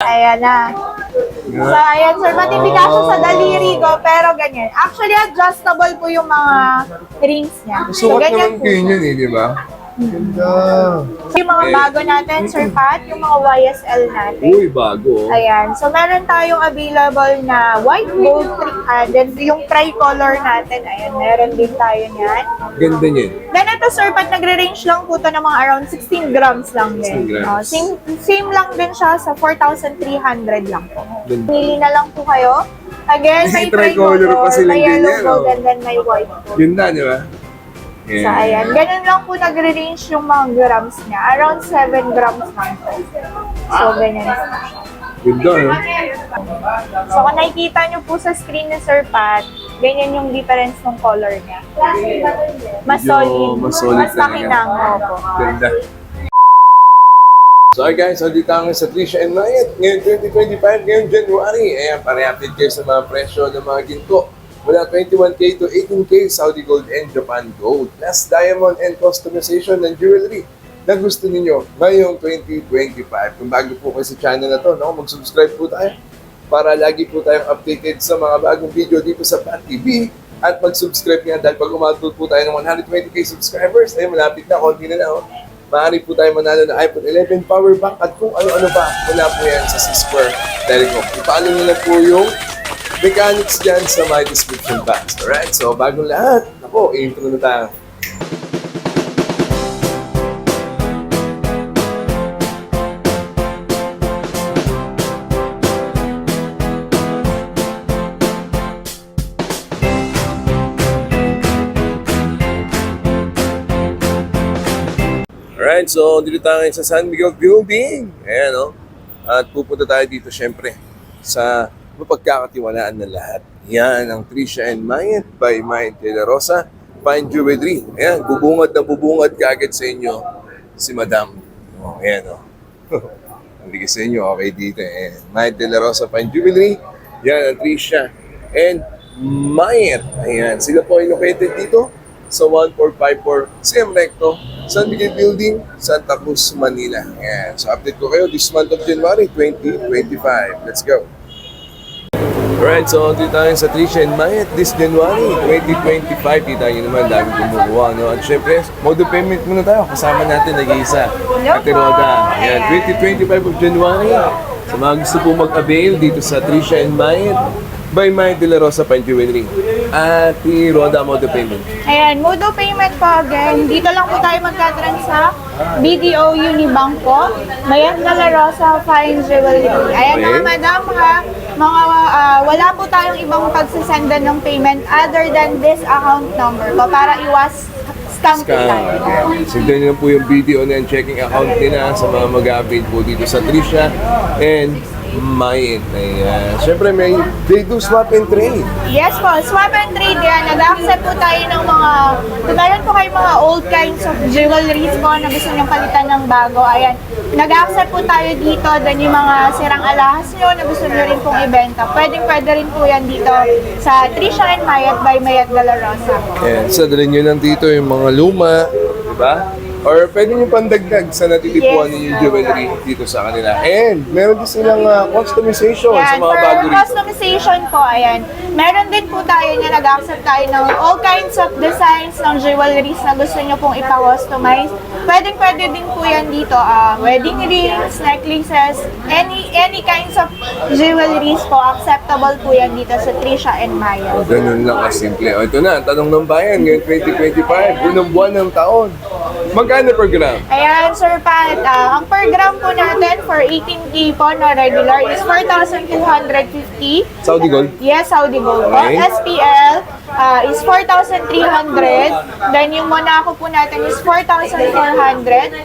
Ayan na. So, ayan, sir. Matipika siya sa daliri ko, pero ganyan. Actually, adjustable po yung mga rings niya. So, Sukat ganyan naman po. kayo yun eh, di ba? Ganda. So, yung mga bago natin, Sir Pat, yung mga YSL natin. Uy, bago. Ayan. So, meron tayong available na white, gold, then yung tricolor natin, ayan, meron din tayo niyan. Ganda niyan. Then ito, Sir Pat, nagre-range lang po to ng mga around 16 grams lang din. 16 grams. Same lang din siya sa 4,300 lang po. Ganda. Pili na lang po kayo. Again, may Tricolor pa silang may yellow ganyan, gold, oh. and then may white gold. Ganda, di ba? So, ayan. Ganun lang po nagre-range yung mga grams niya. Around 7 grams lang po. So, ganyan na siya. Ganda, no? So, kung nakikita nyo po sa screen ni Sir Pat, ganyan yung difference ng color niya. Mas Medyo solid. mas solid Mas talaga. makinang. Opo. Ganda. So, guys, so dito ang sa Trisha and Mayet. Ngayon 2025, ngayon January. Ayan, pare-update kayo sa mga presyo ng mga ginto. Mula 21K to 18K, Saudi Gold and Japan Gold. Plus diamond and customization ng jewelry na gusto ninyo ngayong 2025. Kung bago po kayo sa channel na to, no, mag-subscribe po tayo para lagi po tayong updated sa mga bagong video dito sa Pat TV. At mag-subscribe nga dahil pag umabot po tayo ng 120K subscribers, ay malapit na, konti na lang. Maaari po tayo manalo ng iPhone 11 power bank at kung ano-ano pa. Wala po yan sa C-Square Telecom. Ipaalam nyo lang po yung mechanics dyan sa my description box. Alright, so bagong lahat. Ako, intro na tayo. Alright, so dito tayo ngayon sa San Miguel Building. Ayan, no? At pupunta tayo dito syempre sa mapagkakatiwalaan ng lahat. Yan ang Trisha and Mayet by Mayet De La Rosa Fine Jewelry. Ayan, bubungad na bubungad kaagad sa inyo si Madam. Oh, ayan, oh. Hindi sa inyo, okay dito. Ayan. Mayet De La Rosa Fine Jewelry. Yan ang Trisha and Mayet. Ayan, sila po ay located dito sa 1454 CM Recto, San Miguel Building, Santa Cruz, Manila. Ayan, so update ko kayo this month of January 2025. Let's go! Alright, so dito tayo sa Trisha and Mayet this January 2025. Kita nyo naman, dami kumukuha, no? At syempre, mode of payment muna tayo. Kasama natin nag-iisa, Ate Roda. Ayan, 2025 of January. Sa mga gusto po mag-avail dito sa Trisha and Mayet by Mayet De La Rosa Fine Jewelry. Ate Roda, mode of payment. Ayan, mode of payment po again. Dito lang po tayo magka-transact. BDO Unibank po. Mayet De La Rosa Fine Jewelry. Ayan, Okay. mga madam ha. Mga, wala po tayong ibang pagsasendan ng payment other than this account number po para iwas scam po tayo. Sundan nyo po yung video na yung checking account nila sa mga mag-update po dito sa Trisha and Mayet. Siyempre, they do swap and trade. Yes po, swap and trade yan. Nag-accept po tayo ng mga, kung meron po kayo mga old kinds of jewelries po na gusto nyo palitan ng bago, ayan. Nag-accept po tayo dito, then yung mga sirang alahas nyo na gusto nyo rin pong ibenta. Pwede rin po yan dito sa Trisha and Mayet by Mayet De La Rosa po. Ayan, so dalhin nyo lang dito yung mga luma, di ba? Or pwede nyo pandagdag sa natitipuan Yes. ninyo jewelry dito sa kanila. And meron din silang customization sa Yan, mga for bago rito. customization po, ayan. Meron din po tayo na nag-accept tayo ng all kinds of designs ng jewelries na gusto nyo pong ipa-customize. Pwede din po yan dito. Wedding rings, necklaces, any kinds of jewelries po, acceptable po yan dito sa Trisha and Mayet. Ganun lang kasimple. O ito na, tanong ng bayan ngayon 2025, unang buwan ng taon. Magkano per gram? Ayan, Sir Pat, ang per gram po natin for 18K po na regular is 4,250. Saudi Gold? Yes, Saudi Gold po. Okay. SPL is 4,300. Then yung Monaco po natin is 4,400.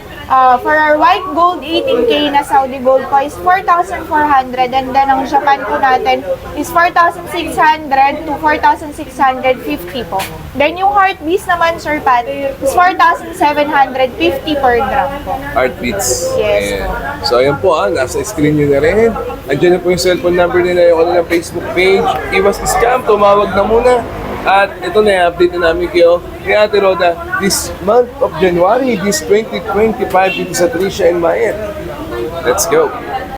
For our white gold, 18K na Saudi Gold po is 4,400. And then ang Japan po natin is 4,600 to 4,650 po. Then yung heart beads naman, Sir Pat, is 4,750 per gram po. Heartbeats. Yes. Ayan. So ayan po, nasa screen nyo na rin. Andiyan na po yung cellphone number nila, yung kanilang Facebook page. Iwas scam, tumawag na muna. At ito na, update na namin kayo ni Ate Roda this month of January, this 2025 dito sa Trisha and Mayet. Let's go!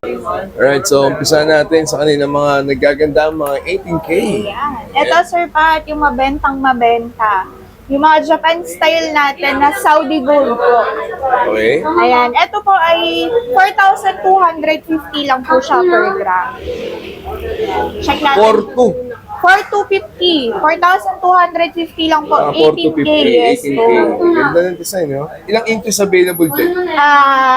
Alright, so umpisa natin sa kanila mga nagaganda, mga 18K. Ayan. Ito, Sir Pat, yung mabentang mabenta. Yung mga Japan style natin na Saudi gold po. Okay. Ayan. Ito po ay 4,250 lang po siya per gram. Check natin. 4-2. 4,250. 4,250 lang po. 18K, yes 18K. po. Ganda ng design, no? Ilang inches available din?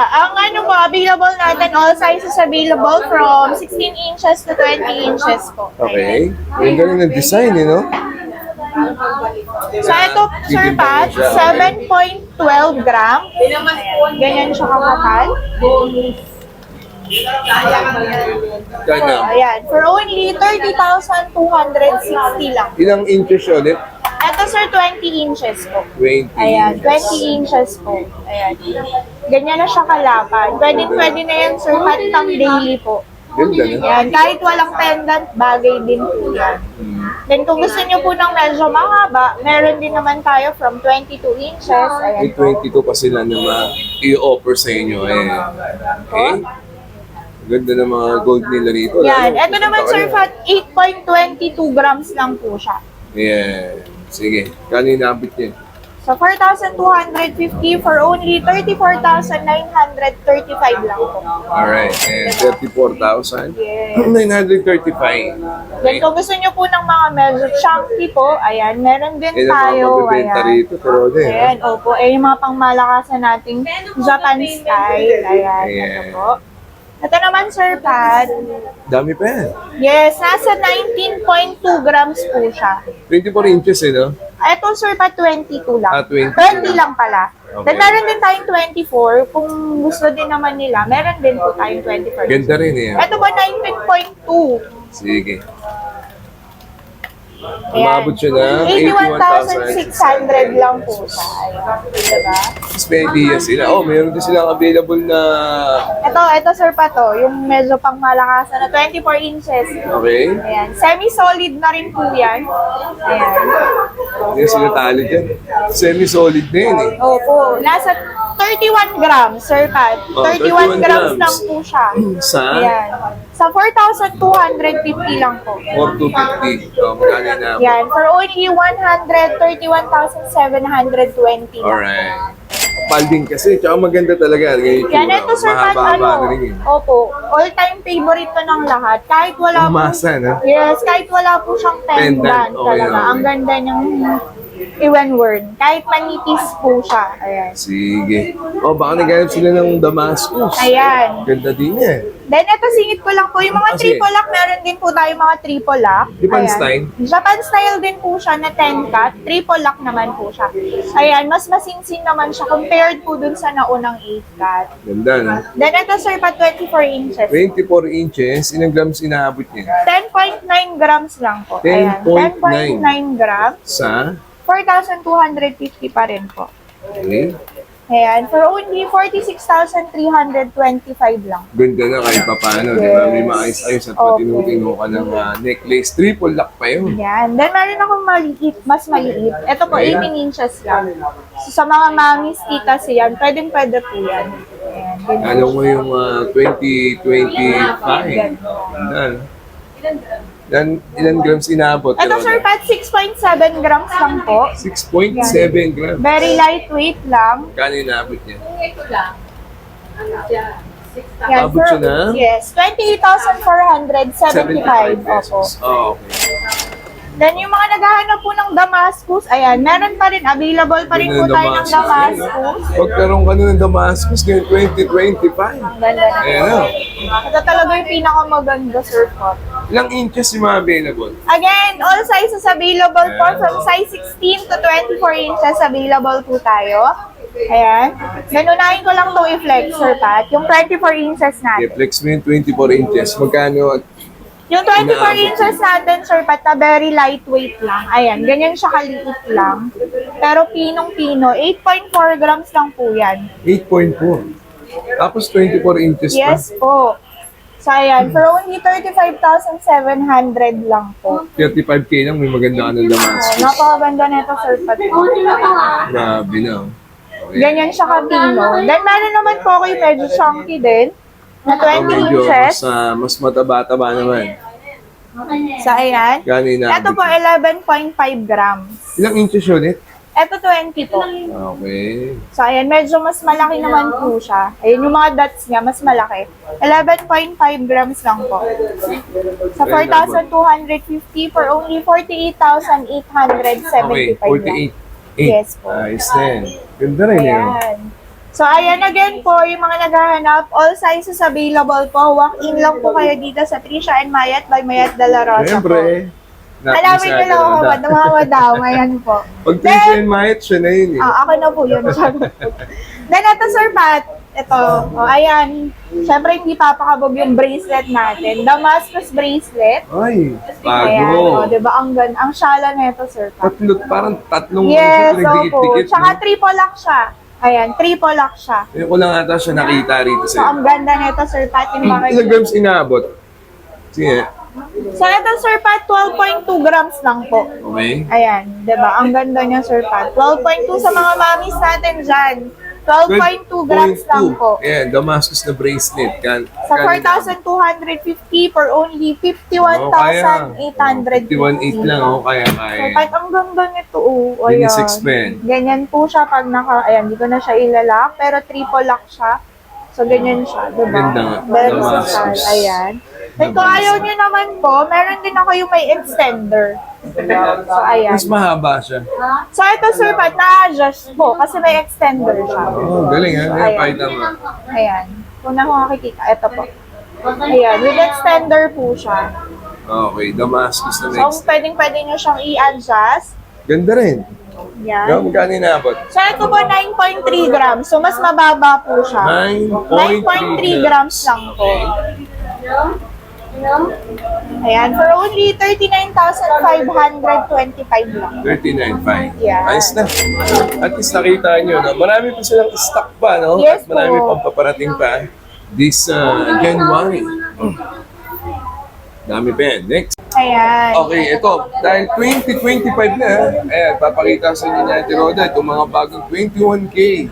Ang ano po, available natin, all sizes available from 16 inches to 20 inches po. Okay. Ganda rin ng design, no? So ito, Sir Pat, 7.12 gram. Ayan, ganyan siya kakapal. Ganda. Ayan, for only 30,260 lang. Ilang inches ulit? Ito, Sir, 20 inches po. 20 Ayan, inches. 20 inches po. Ayan. Ganyan na siya kalapan. Pwede na yan, Sir Pat, pang daily po. Ganda, no? Ayan, kahit walang pendant, bagay din po yan. Then kung gusto niyo po ng medyo mahaba, meron din naman tayo from 22 inches. Ayan May po. 22 pa sila na i-offer sa inyo. Eh. Okay? Ganda ng mga gold nila rito. Yan. Lalo, Ito naman, punta Sir kayo. Fat, 8.22 grams lang po siya. Yeah. Sige. Kano inabot niya? So, 4,250 for only 34,935 lang po. Alright. And 34,935. Yes. Then, kung gusto nyo po ng mga medyo chunky po, ayan, meron din Yan ang mga tayo. magbibenta Ayan. rito. Pero Ayan, opo. Eh, yung mga pangmalakasan nating Japan style. Ayan, Ayan. ito po. Ito naman, Sir Pat. dami pa yan. Yes, nasa 19.2 grams po siya. 24 inches eh, no? Ito, Sir Pat, 22 lang. 20 20 lang pala. Okay. Then, meron din tayong 24. Kung gusto din naman nila, meron din po tayong 24. Ganda rin eh. Ito ba, 19.2? Sige. Ayan. Umabot siya na 81,600 lang po siya. Ayan. Diba? Mas may idea sila. Oh, meron din silang available na... Ito, Sir Pat, oh, yung medyo pang malakasan na 24 inches. Okay. Ayan. Semi-solid na rin po yan. Ayan. Hindi sila tali dyan. Semi-solid na yun eh. Opo. Nasa 31 grams, Sir Pat. Oh, 31 31 grams grams. lang po siya. Sa Ayan. Sa 4,250 lang po. 4,250. Oh, magkano na. Yan. For only 131,720 lang. Alright. Palding kasi, tsaka maganda talaga. Ganyan Yan, ito, Sir Pat, Mahaba-haba na rin eh. opo, all-time favorite to ng lahat. Kahit wala po, Umasa, no? yes, kahit wala po siyang Pendant, pendant okay, talaga. okay. Ang ganda niyang i-worn. Kahit manipis po siya. Ayan. Sige. Oh, baka naghanap sila ng Damascus. Ayan. Ganda din yan. Then, ito singit ko lang po. Yung mga Sige. triple lock, meron din po tayo mga triple lock. Japan Ayan. style? Japan style din po siya na 10 cut. Triple lock naman po siya. Ayan, mas masinsin naman siya compared po dun sa naunang 8 cut. Ganda, no? Then, ito sir, pa 24 inches. 24 inches, ilang grams inaabot niya? 10.9 grams lang po. Ayan, 10.9 10.9 grams. Sa? 4,250 pa rin po. Okay. Ayan, for only 46,325 lang. Ganda na kahit pa paano, di ba? May Yes. maayos-ayos at Opo. matino-tino ka ng necklace. Triple lock pa yun. Yan. Then, meron akong maliit, mas maliit. Ito po, Ayan. 18 inches lang. So, sa mga mamis, titas yan, pwedeng-pwede po yan. Ayan. ganyan. Ano mo yung 2025? Ganda, no? Ilan grams inaabot? Ito, Sir Pat, 6.7 grams lang po. 6.7 grams. Very lightweight lang. Kano inaabot niya? Yan, Abot siya na? Yes, 28,475. 75 Opo. pesos. Oh, okay. Then, yung mga naghahanap po ng Damascus, ayan, meron pa rin, available pa rin po Ganda tayo ng Damascus. Pagkaroon ka na ng Damascus ngayon 2025. Ang ganda na. Ayan na. Ito talaga yung pinakamaganda, Sir Pat. Ilang inches yung mga available? Again, all sizes available po. From size 16 to 24 inches available po tayo. Ayan. Ganunahin ko lang itong i-flex, Sir Pat. Yung 24 inches natin. I-flex mo yung 24 inches. Magkano? Yung 24 Inaabot inches natin, Sir Pat, na very lightweight lang. Ayan, ganyan siya kaliit lang. Pero pinong-pino, 8.4 grams lang po yan. 8.4. Tapos 24 inches pa. Yes po. So, ayan, for only 35,700 lang po. 35k lang, may maganda ka ng Oh, Damascus. napakaganda nito, Sir Pat. Grabe na. Okay. Ganyan siya ka-pino. Then, meron naman po kayo medyo chunky din. na 20 medyo inches. mas mataba-taba naman. So, ayan. Kanina. Ito po, 11.5 grams. Ilang inches ulit? Ito, 20 po. Okay. So, ayan, medyo mas malaki naman po siya. Ayun, yung mga dots niya, mas malaki. 11.5 grams lang po. Sa 4,250 for only 48,875 Okay, 48. Yes po. Ayos na yan. Ganda rin yun. Ayan. So, ayan again po, yung mga naghahanap, all sizes available po. Walk-in lang po kayo dito sa Trisha and Mayat by Mayat de la Rosa po. Siyempre. Alawin nyo lang ako, madama ayan po. Pag Trisha and Mayat, siya na yun eh. Ako na po yun. Then, ito Sir Pat, ito, ayan. Siyempre, hindi papakabog yung bracelet natin. Damascus bracelet. Ay, Ayan, bago. diba, ang syala na ito, Sir Pat. Parang tatlong Yes, siya, opo. pinagdikit-dikit. Tsaka triple lock siya. Ayan, triple lock siya. Ngayon ko lang ata siya nakita rito So, sa'yo. ang ganda nito, Sir Pat. Yung Ilang grams inaabot? Sige. So, ito, Sir Pat, 12.2 grams lang po. Okay. Ayan, diba? Ang ganda niya, Sir Pat. 12.2 sa mga mamis natin dyan. 12.2 grams lang po. Ayan, Damascus na bracelet. Sa 4,250 for only 51,800. 51.8 lang, oh, kaya Sir kaya. Pat, ang ganda nito, oh. Ayan. Mini 6 pen. Ganyan po siya pag ayan, di ko na siya ilalak, pero triple lock siya. So, ganyan siya, diba? Ganda nga. Very Damascus. versatile, ayan. Then, kung ayaw nyo naman po, meron din ako yung may extender. So, ayan. Mas mahaba siya. So, ito, Sir Pat, na-adjust po kasi may extender siya. Oh, galing ha. Kaya Ayan. pakita mo. Ayan. Kung na kung makikita, ito po. Ayan, with extender po siya. Okay, Damascus na So, next. pwedeng-pwede nyo siyang i-adjust. Ganda rin. Yan. Magkano inaabot? So, ito po, 9.3 grams. So, mas mababa po siya. 9.3 grams lang po. Ayan, for only 39,525 lang. 39.5. Yeah. Ayos na. At least nakita nyo na marami pa silang stock pa, no? Yes At marami po. pang paparating pa this January. Dami pa yan. Next. Ayan. Okay, ito. Dahil 2025 na, ayan, papakita sa inyo natin, Roda, itong mga bagong 21K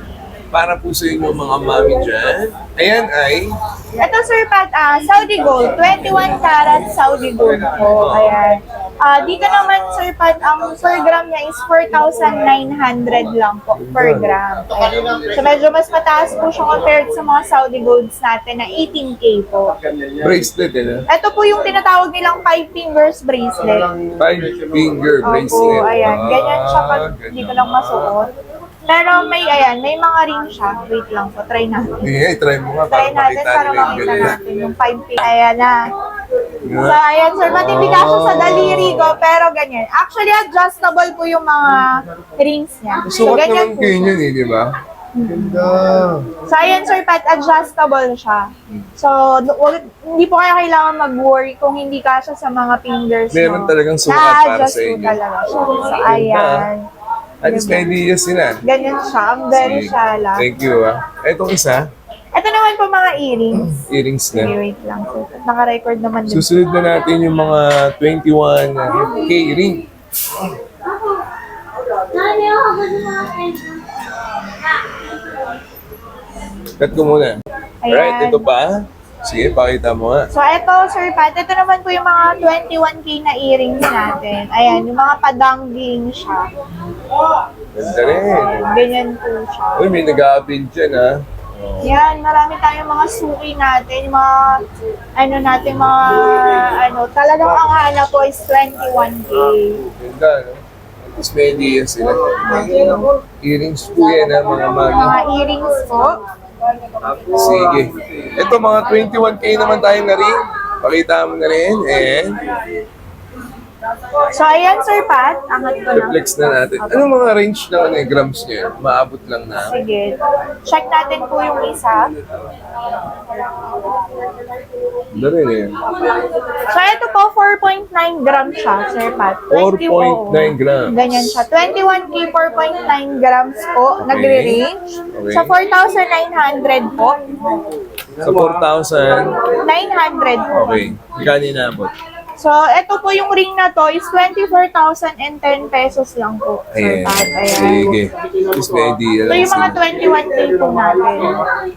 para po sa inyo mga mami dyan. Ayan ay Ito, Sir Pat, Saudi Gold. 21 karat Saudi Gold po. Ayan. Dito naman, Sir Pat, ang per gram niya is 4,900 lang po per gram. Ayan. So, medyo mas mataas po siya compared sa mga Saudi Golds natin na 18K po. bracelet, eh. Ito po yung tinatawag nilang 5 fingers bracelet. 5-finger bracelet. Opo, ayan. Ganyan siya pag ganyan. hindi ko lang masuot. Pero may, ayan, may mga ring siya. Wait lang po, try natin. Sige, try mo nga Try para natin makita para nila yung makita galing. natin yung 5 pin. Ayan na. So, ayan, Sir, matindi ka siya sa daliri ko, pero ganyan. Actually, adjustable po yung mga rings niya. So, Sukat ganyan naman po. kayo yun eh, di ba? Ganda. So, ayan, Sir Pat, adjustable siya. So, hindi po kaya kailangan mag-worry kung hindi kasya sa mga fingers mo. Meron talagang sukat para Na-adjust sa po inyo. talaga siya. So, ayan. At least may ideas sila. Ganyan siya. Ang very Sige. shala. Thank you Itong isa, Ito naman po mga earrings. earrings Okay, na. wait lang. So, naka-record naman din. Susunod na natin yung mga 21K ring. Cut ko muna. Alright, Ayan. ito pa. Sige, pakita mo nga. So, ito, Sir Pat, ito naman po yung mga 21K na earrings natin. Ayan, yung mga padangling siya. Ganda rin. Ganyan po siya. Uy, may nag-a-build dyan ha. Yan, marami tayong mga suki natin, yung mga, talagang ang hanap po is 21K. Ganda, no? Tapos may ideas sila. Earrings po yan ha, mga mami. Mga earrings po. Sige. Ito, mga 21K naman tayo na rin. Pakita mo na rin. And So, ayan, Sir Pat, angat ko lang. reflex na natin. Anong mga range ng grams niya? Maabot lang na. Sige. Check natin po yung isa. Ganda rin eh. So, ito po, 4.9 grams siya, Sir Pat. 4.9 grams. Ganyan siya. 21K, 4.9 grams po, Okay. nagre-range. Okay. Sa 4,900 po. Sa 4,000. 900 po. Okay. Magkano inaabot? So, ito po yung ring na to is 24,010 pesos lang po, Sir Ayan. Pat. Ayan. Sige. Mas may idea Ito lang yung mga sila. 21K po natin.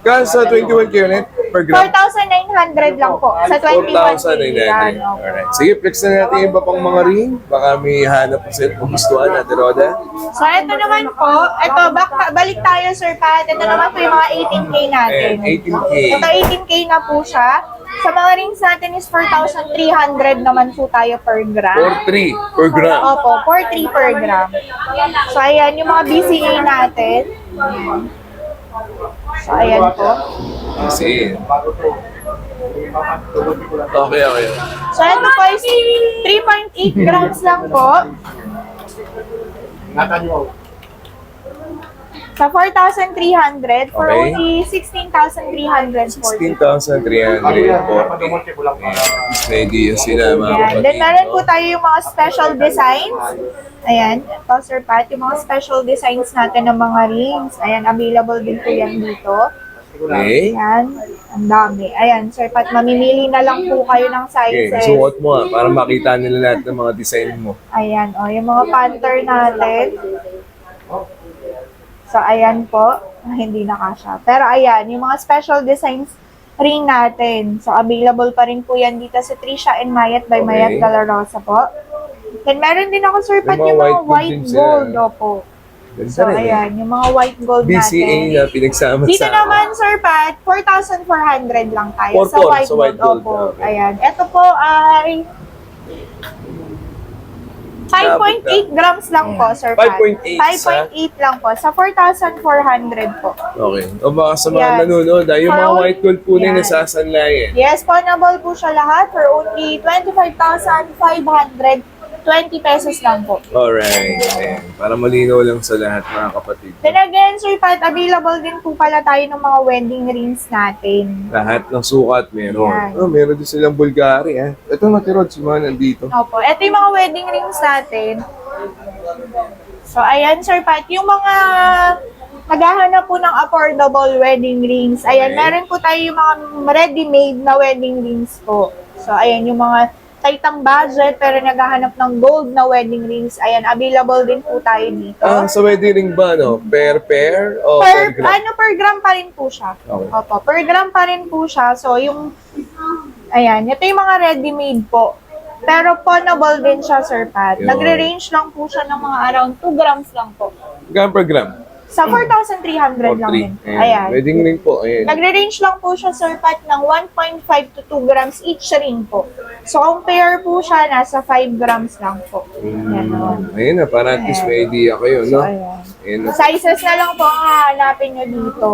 Kasa 21K ulit per gram? 4,900 lang po sa 21K. 4,900. Yan, opo. Alright. Sige, flex na natin yung iba pang mga ring. Baka may hanap po sa'yo kung gustuhan natin, Roda. So, ito naman po, balik tayo, Sir Pat. Ito naman po yung mga 18K natin. Ayan, 18K. Ito 18K na po siya. Sa mga rings natin is 4,300 naman po tayo per gram. 4,300 per gram. Opo, 4,300 per gram. So, ayan, yung mga BCA natin. So, ayan po. Kasi, okay. So, ito po is 3.8 grams lang po. Sa 4,300 for Okay. only 16,340. 16,340. Mas may idea sila, mga Ayan. kapatid. Then, meron po tayo yung mga special designs. Ayan. Ito, Sir Pat, yung mga special designs natin ng mga rings. Ayan, available din po yan dito. Okay. Ayan. Ang dami. Ayan, Sir Pat, mamimili na lang po kayo ng Okay, sizes. suot mo para makita nila lahat ng mga design mo. Ayan, o, yung mga panther natin. So, ayan po. Hindi na kasha. Pero ayan, yung mga special designs ring natin. So, available pa rin po yan dito sa Trisha and Mayat by Mayat Okay. Dalarosa po. Then, meron din ako, Sir May Pat, mga yung mga white gold white din sila. gold. Opo. Ganda So, rin, eh. ayan, yung mga white gold BCA natin. na pinagsama Dito sa... naman, Sir Pat, 4,400 lang tayo 4,400 sa white sa white gold. gold. Opo. Okay. Ayan. Ito po ay 5.8 grams lang po, Sir Pat. 5.8 sa- 5.8 lang po. Sa 4,400 po. Okay. O baka sa mga Yan. nanonood, yung For mga all- white gold po na Yan. nasasanlayan. Yes, pawnable po siya lahat for only 25,520 pesos lang po. Alright. Ayan. Para malinaw lang sa lahat, mga kapatid. Then again, Sir Pat, available din po pala tayo ng mga wedding rings natin. Lahat ng sukat meron. Yan. Oh, meron din silang Bulgari, eh. Ito, Matirod, si mga nandito. Opo, ito yung mga wedding rings natin. So, ayan, Sir Pat, yung mga naghahanap po ng affordable wedding rings. Ayan, Okay. meron po tayo yung mga ready-made na wedding rings po. So, ayan, yung mga taitang budget pero naghahanap ng gold na wedding rings. Ayan, available din po tayo dito. Sa wedding ring ba, no? Per pair o per gram? Per gram pa rin po siya. Okay. Opo, per gram pa rin po siya. So, yung, ayan, ito yung mga ready-made po. Pero pawnable din siya, Sir Pat. Yun. Nagre-range lang po siya ng mga around 2 grams lang po. Gram per gram? Sa 4,300 lang din. Ayan. Wedding ring po. Ayan. Nagre-range lang po siya, Sir Pat, ng 1.5 to 2 grams each ring po. So, kung pair po siya, nasa 5 grams lang po. Ganon. Ayun na, para at least may idea kayo, So, no? ayan. Ayun na. Sizes na lang po ang hahanapin nyo dito.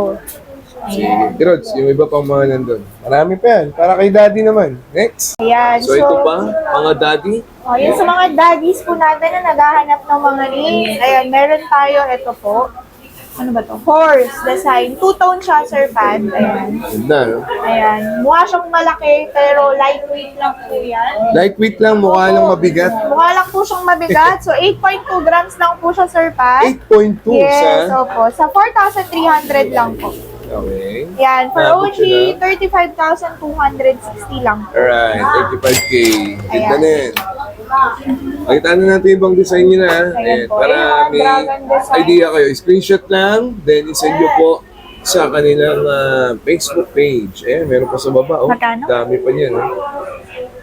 Sige. Tirods, yung iba pang mga nandun. Marami pa yan. Para kay daddy naman. Next. Ayan. So, ito pa, mga daddy. Oh, yun sa mga daddies po natin na naghahanap ng mga rings. Ayan, meron tayo. Ito po. Ano ba to? Horse design. Two-tone siya, Sir Pat. Ayan. Ganda, no? Ayan. Mukha siyang malaki, pero lightweight lang po yan. Lightweight lang, mukha lang mabigat. Mukha lang po siyang mabigat. So, 8.2 grams lang po siya, Sir Pat. 8.2 Yes, sa... opo. Sa 4,300 lang po. Okay. Yan, for Abot only sila. 35,260 lang po. Alright, 35K. Ganda Ayan. na yan. Pakita na natin yung ibang design nyo na. Ayan Ayan, po. para Ayan, mga may dragon design. idea kayo. Screenshot lang, then isend nyo po sa kanilang Facebook page. Ayan, meron pa sa baba. Oh. Magkano? Dami pa niyan. Oh.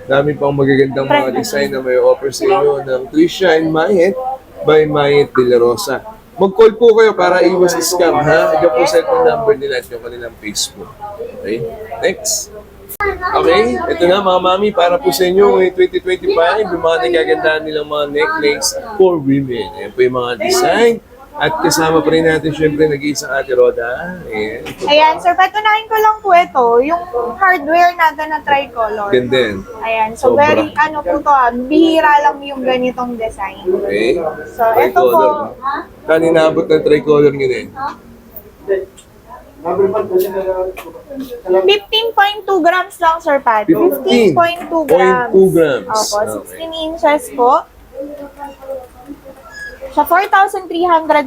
Dami pang magagandang mga design na may offer sa inyo ng Trisha and Mayet by Mayet De La Rosa. Mag-call po kayo para iwas scam, ha? Ikaw po set yung number nila at yung kanilang Facebook. Okay? Next. Okay, ito na mga mami, para po sa inyo ngayong 2025, yung mga nagagandaan nilang mga necklace for women. Ayan po yung mga design. At kasama pa rin natin syempre nag-iisang Ate Roda. Ayan. Ayan, Sir Pat, unahin ko lang po ito, yung hardware natin na tricolor. Ganda yan. Ayan, so Sobra. very, ano po to, bihira lang yung ganitong design. Okay? So, ito po, Tricolor. Kanina abot ng tricolor nyo din. 15.2 grams lang, Sir Pat. 15.2 grams. 15.2 grams. Opo, Okay. 16 inches po. Sa 4,300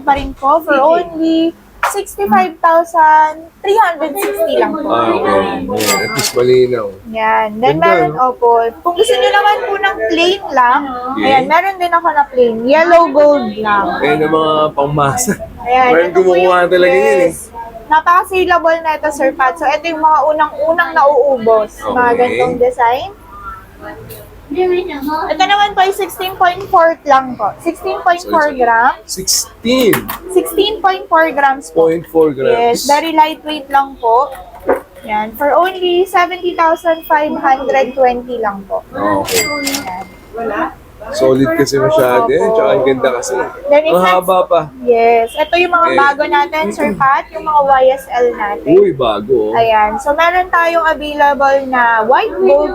pa rin po for only 65,360 lang po. Ah, okay. Ayan, at least malinaw. Yan. Then Ganda, meron, no? opo. Kung gusto nyo naman po ng plain lang, Okay. ayan, meron din ako na plain. Yellow gold lang. Ayan ang mga pangmasa. Ayan. Parang ito po gumawa yung- talaga yun eh. Napaka-saleable na ito, Sir Pat. So, ito yung mga unang-unang nauubos. Mga Okay. ganitong design. Ito naman po ay 16.4 lang po. 16.4 grams. 16.4 grams po. 16.4 grams. Yes, very lightweight lang po. Yan, for only 70,520 lang po. Okay. Yan. Solid kasi masyado eh. Tsaka ang ganda kasi. Then, Ang haba pa. Yes, ito yung mga Okay. bago natin, Sir Pat, yung mga YSL natin. Uy, bago. Oh. Ayan. So, meron tayong available na white gold,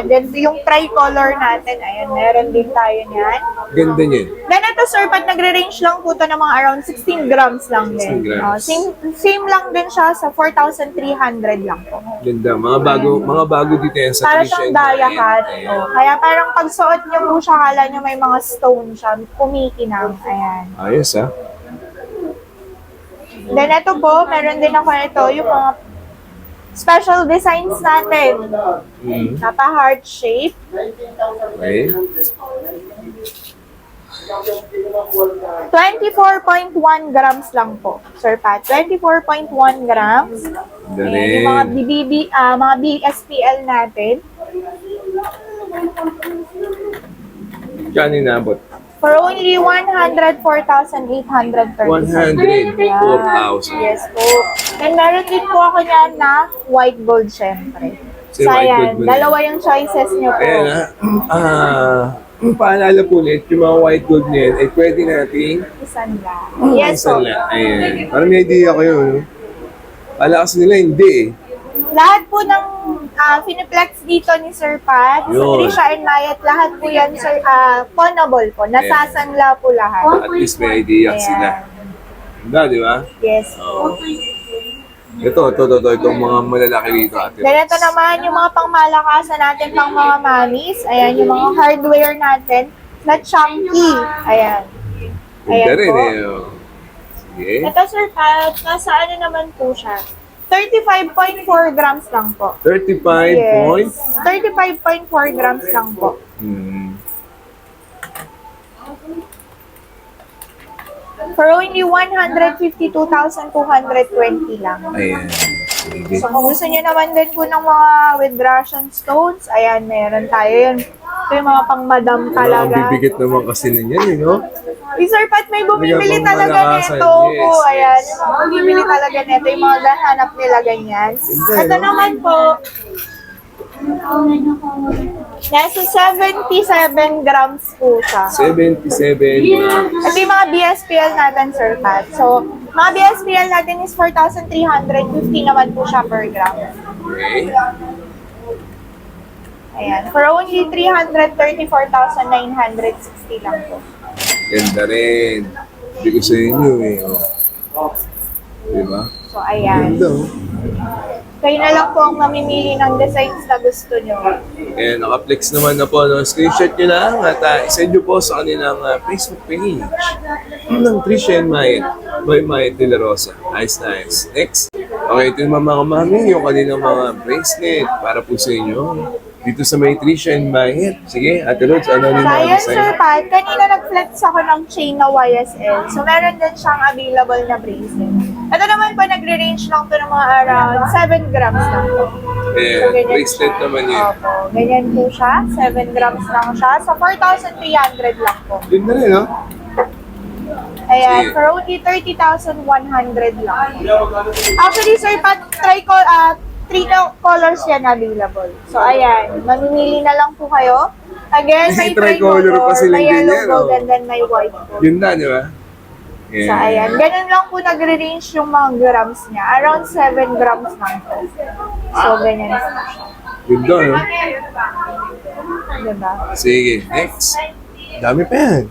then yung tricolor natin, ayan, meron din tayo niyan. Ganda niyan. Then, ito, Sir Pat, nagre-range lang po ito ng mga around 16 grams lang 16 din. grams. Same lang din siya sa 4,300 lang po. Ganda. Mga bago dito yan sa Para Trisha siyang and daya Ryan. cut. Ayan. Oh, kaya parang pag suot niyo po siya, kala niyo may mga stone siya, kumikinang. Ayan. Ayos ah. Then, ito po, meron din ako ito, yung mga special designs natin. Mm. Napa-heart shape. Okay. 24.1 grams lang po, Sir Pat. 24.1 grams. Ganda Ayan, yung mga rin. mga BSPL natin. Kano inabot? For only 104,830. 104,000. Yes po. And meron din po ako niyan na white gold, syempre. Si So, white ayan, gold mo na. dalawa yung choices niyo po. Ayan paalala po ulit, yung mga white gold na yan, ay pwede nating Isan lang. Yes po. isan lang. Ayan. Parang may idea kayo, no? Kala kasi nila hindi eh. Lahat po ng piniplex dito ni Sir Pat, sa Yun. Trisha and Mayat, lahat po yan, Sir, pawnable po. Nasasanla po lahat. At least may idea sila. Ganda, di ba? Yes po. Oo. Ito, itong mga malalaki dito, ate. Then ito naman yung mga pangmalakasan natin, pang mga mamis. Ayan, yung mga hardware natin na chunky. Ayan. Ganda rin po. eh. Oh. Sige. Ito, Sir Pat, nasa ano naman po siya? 35.4 grams lang po. 35 point? Yes. 35.4 grams lang po. Hmm. For only 152,220 lang. Ayan. Sige. So, kung gusto niyo naman din po ng mga with Russian stones, ayan, meron tayo yun. Ito yung mga pang madam Ang talaga. bibigit naman kasi ninyan, eh, no? Sir Pat, may bumibili Talaga pang talaga malakasan. nito po. Yes, Ayan, yes. yung mga bumibili talaga nito. Yung mga hanap nila ganyan. Ganda, Ito no? naman po, nasa 77 grams po siya. 77 grams. Ito yung mga BSPL natin, Sir Pat. So, mga BSPL natin is 4,350 naman po siya per gram. Okay. Ayan. For only 334,960 lang po. Ganda rin. Hindi ko sa inyo eh. Oh. Diba? So, ayan. Ganda oh. Kayo na lang po ang mamimili ng designs na gusto nyo. And naka-flex naman na po. No? Screenshot nyo lang at isend nyo po sa kanilang Facebook page ng Trisha and Mayet by Mayet de la Rosa. Nice. Next. Okay, ito naman mga mami, yung kanilang mga bracelet para po sa inyo. Dito sa may Trisha and Mayet. Sige, Ate Rods, ano rin So, mga ayan, Sir design? Pat. Kanina nag-flex ako ng chain na YSL. So, meron din siyang available na bracelet. Ito naman po, nagre-range lang to ng mga around 7 grams lang po. Eh, ganyan bracelet siya. naman yun. Opo, ganyan po siya. 7 grams lang siya. So, 4,300 lang po. Yun na rin, no? Ayan, Sige. for only 30,100 lang. Actually, Sir Pat, three colors yan available. So, ayan, mamimili na lang po kayo. Again, may May tricolor pa silang may yellow ganyan, gold, oh. and then may white gold. Yun na, di ba? So, ayan, ganun lang po nagre-range yung mga grams niya. Around 7 grams lang po. So, ganyan po siya. Ganda, no? Diba? Sige, next. Dami pa yan.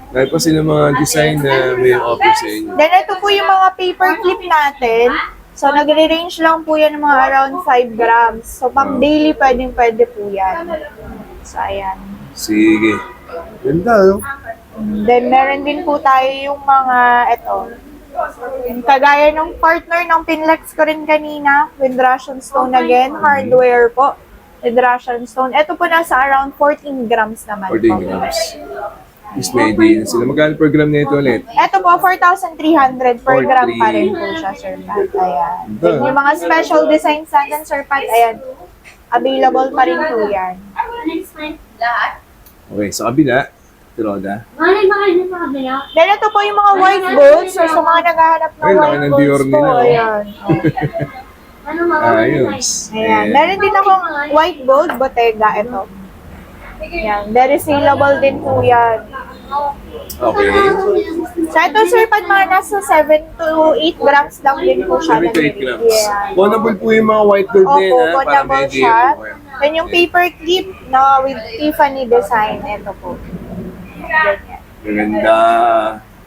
Dahil pa sila mga design na may offer sa inyo. Then, ito po yung mga paper clip natin. So, nagre-range lang po yan ng mga around 5 grams. So, pang daily, pwede po yan. So, ayan. Sige. Ganda, no? Then, meron din po tayo yung mga, yung kagaya ng partner ng Pinlex ko rin kanina, with Russian stone again, hardware po, with Russian stone. Ito po nasa around 14 grams naman 14 po. grams. Is pwede na sila. Magkano per gram na ito ulit? Ito po, 4,300 per gram pa rin 4,300. po siya, Sir Pat. Ayan. Then, yung mga special designs natin, Sir Pat, ayan, available pa rin po yan. Okay, sa kabila, Tiroda. Then, ito po yung mga white golds. So, sa mga naghahanap ng Ay, laki white ng golds Dior po, nila, oh. ayan. Ayos. Ayan. Meron din akong white gold Bottega. Ito. Ayan. Very saleable din po yan. Okay. So, ito, Sir Pat, mga nasa 7 to 8 grams lang din po siya. 7 to 8 grams. Yeah. Bonnable po yung mga white gold na Opo, yan, ha? Para bonnable medyo. siya. Then yung paper clip na with Tiffany design. Ito po. Ganyan. Maganda.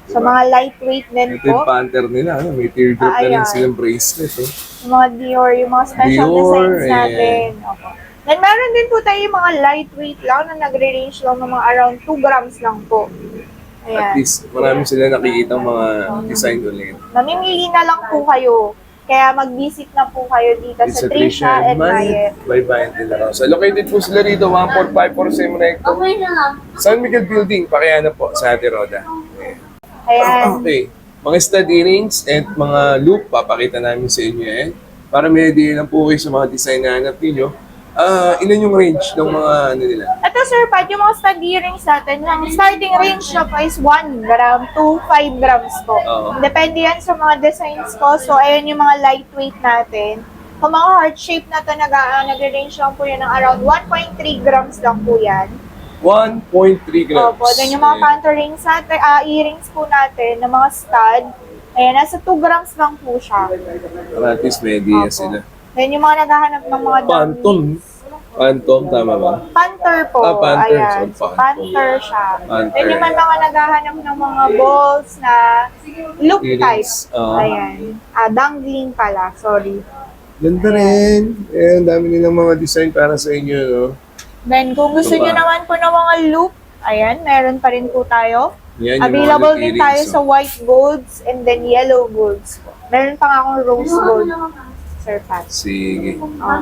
So, mga lightweight din Ito yung po. panther nila, ano? May teardrop na rin Ayan. silang bracelet, eh. Yung mga Dior, yung mga special Dior, designs natin. Opo. Then, meron din po tayo yung mga lightweight lang na nagre-range lang ng mga around 2 grams lang po. At Ayan. least, marami sila nakikita mga design ulit. Namimili na lang po kayo. Kaya mag-visit na po kayo dito It's sa a Trisha and Mayet. by Bayan de la Rosa. Located po sila rito, 14547 Recto. San Miguel Building, Pakiana po, sa Ate Roda. Ayan. Okay. Mga stud earrings and mga loop, papakita namin sa inyo yan. Para may idea lang po kayo sa mga design na hanap ninyo. Ilan yung range ng mga ano nila? Ito, Sir Pat, yung mga stud earrings natin, ang starting range na po is 1 gram to 5 grams po. Oo. Depende yan sa mga designs ko. So, ayan yung mga lightweight natin. Kung mga heart shape na ito, nag-range lang po yan ng around 1.3 grams lang po yan. 1.3 grams. Opo, then yung mga counter rings natin, earrings po natin, ng mga stud, ayan, nasa 2 grams lang po siya. Para at least may idea Opo. sila. Then yung mga naghahanap ng mga Phantom. Phantom, tama ba? Panther po. Panther. Ayan. So, So, Panther siya. Panther. Then yung mga naghahanap ng mga balls na loop type. Earrings. Oo. Ayan. Dangling pala. Sorry. Ganda rin. Eh, ang dami nilang mga design para sa inyo, no? Then kung gusto Ito nyo pa. naman po ng mga loop, ayan, meron pa rin po tayo. Yan, yung Available mga din earrings, tayo oh. sa white golds and then yellow golds po. Meron pa nga akong rose gold. Sir Pat. Sige.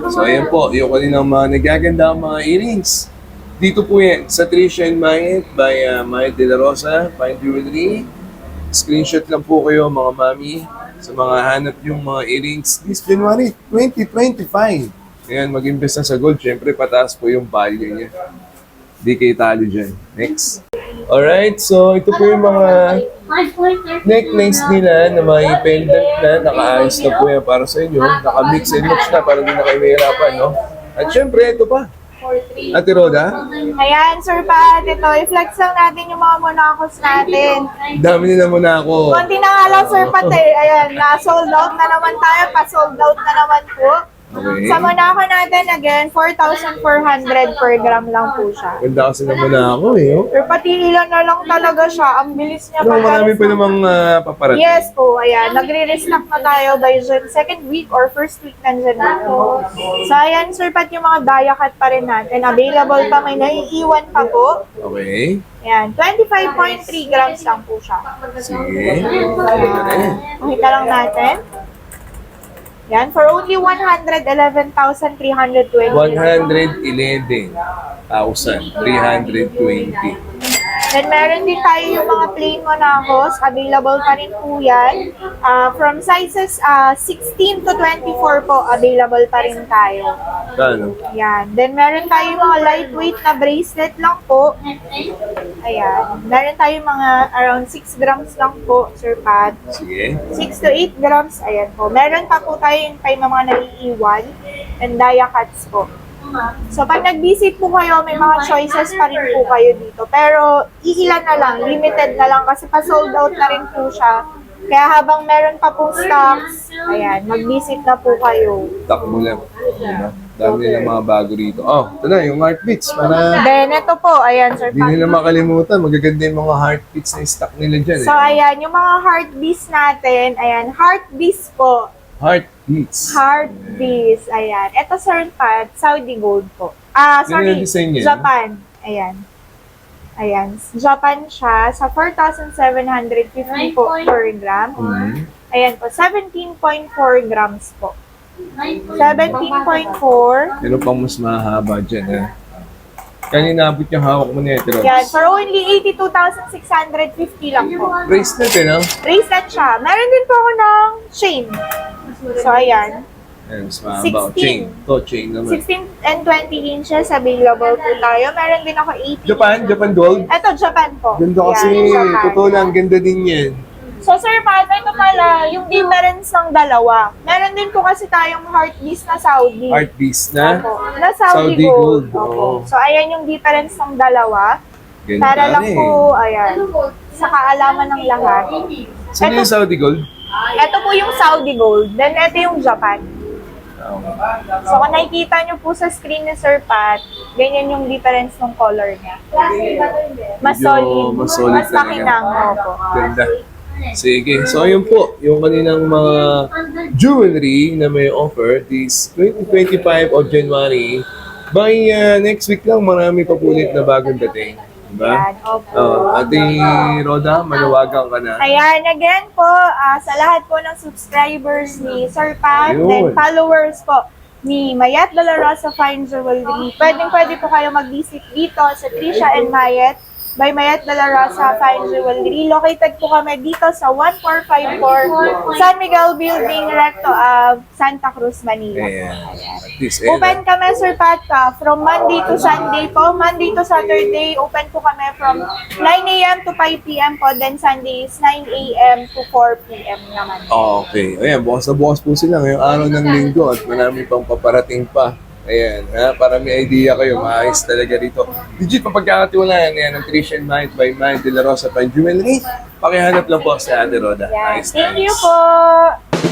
So, ayan po. Yung kaninang mga nagaganda mga earrings. Dito po yan, sa Trisha and Mayet by Mayet de la Rosa, Fine Jewelry. Screenshot lang po kayo mga mami sa mga hanap yung mga earrings this January 2025. Ayan, mag-invest na sa gold. Siyempre, pataas po yung value niya. Di kayo talo dyan. Next. Alright, so ito po yung mga necklace nila na may pendant na, nakaayos na po yan para sa inyo. Naka-mix and match na para hindi na kayo mahirapan, no? At syempre, ito pa. Ate Roda, Ayan, Sir Pat. Ito, i-flex lang natin yung mga monacos natin. dami nila muna ako. Konti na nga lang, Sir Pat eh. Ayan, na-sold out na naman tayo. Pa-sold out na naman po. Okay. Sa Monaco natin, again, 4,400 per gram lang po siya. Ganda kasi naman ako eh. Oh. Pero pati ilan na lang talaga siya. Ang bilis niya. Pero marami pagkalis pa ng- namang paparating. Yes po, ayan. Nagre-restock na tayo by June, second week or first week ng January. So, ayan, Sir Pat, yung mga dia cut pa rin natin. Available pa, may naiiwan pa po. Okay. Ayan, 25.3 grams lang po siya. Sige. Ganda rin. Makita lang natin. Yan, for only 111,320. 111,320. Then meron din tayo yung mga plain monacos. Available pa rin po yan. From sizes 16 to 24 po, available pa rin tayo. Kano? Yan. Then meron tayo yung mga lightweight na bracelet lang po. Ayan. Meron tayo mga around 6 grams lang po, Sir Pat. Sige. 6 to 8 grams, ayan po. Meron pa po tayo yung time ng mga naiiwan and dia cuts po. So, pag nag-visit po kayo, may mga choices pa rin po kayo dito. Pero, iilan na lang, limited na lang kasi pa-sold out na rin po siya. Kaya habang meron pa pong stocks, ayan, mag-visit na po kayo. Takbo lang. Diba? Dami nilang mga bago rito. Oh, ito na, yung heartbeats. Para Then, ito po, ayan, Sir hindi Pat. nila makalimutan. Magaganda yung mga heartbeats na stock nila dyan. So, Eh. ayan, yung mga heart beats natin, ayan, heart beats po. Heartbeats. Heart beats, ayan. Ito, Sir Pat, Saudi Gold po. Ano Sorry, yung design niya? Japan. Ayan. Ayan. Japan siya sa 4,750 po per gram. Ayan po, 17.4 grams po. 17.4. Pero pang mas mahaba dyan, ha? Kanina abot yung hawak mo na ito, Yan, for only 82,650 lang po. Bracelet, eh, no? Bracelet siya. Meron din po ako ng chain. So, ayan. Ayan, mas mahaba. 16. Chain. To, chain naman. 16 and 20 inches available po tayo. Meron din ako 18. Japan gold? Ito, Japan po. Ganda kasi. Yan, Japan. Totoo lang, ganda din yan. So, Sir Pat, ito pala, yung difference ng dalawa. Meron din po kasi tayong heartbeast na Saudi. Art piece na. Opo, na Saudi, Saudi gold. gold. Opo. Oo. So, ayan yung difference ng dalawa. Ganda Para lang rin. po, ayan, sa kaalaman ng lahat. Sino yung Saudi gold? Ito po yung Saudi gold. Then, ito yung Japan. So, kung nakikita nyo po sa screen ni Sir Pat, ganyan yung difference ng color niya. Mas Medyo solid. mas solid Mas talaga. makinang. Opo. Ganda. Sige. So, ayun po, yung kaninang mga jewelry na may offer this 2025 of January. By next week lang, marami pa po ulit na bagong dating. Diba? Yan, opo. Ate Roda, manawagan ka na. Ayan, again po, sa lahat po ng subscribers ni Sir Pat, Ayun. then followers po ni Mayet de la Rosa Fine Jewelry. Pwede po kayo mag-visit dito sa Trisha and Mayet by Mayet de la Rosa Fine Jewelry. Located po kami dito sa 1454 San Miguel Building, Recto Ave, Santa Cruz, Manila. Ayan. At least, Open kami, Sir Pat, from Monday to Sunday po. Monday to Saturday, open po kami from 9 a.m. to 5 p.m. po. Then Sunday is 9 a.m. to 4 p.m. naman. Okay. Ayan, bukas na bukas po sila ngayong araw ng linggo at marami pang paparating pa. Ayan, ha? Para may idea kayo, maayos talaga rito. Legit, mapagkakatiwalaan yan ng Christian Mind by Mind de la Rosa Fine Jewelry. Pakihanap lang po sa Ate Roda. Yan. Ayos, Thank you ayos. po!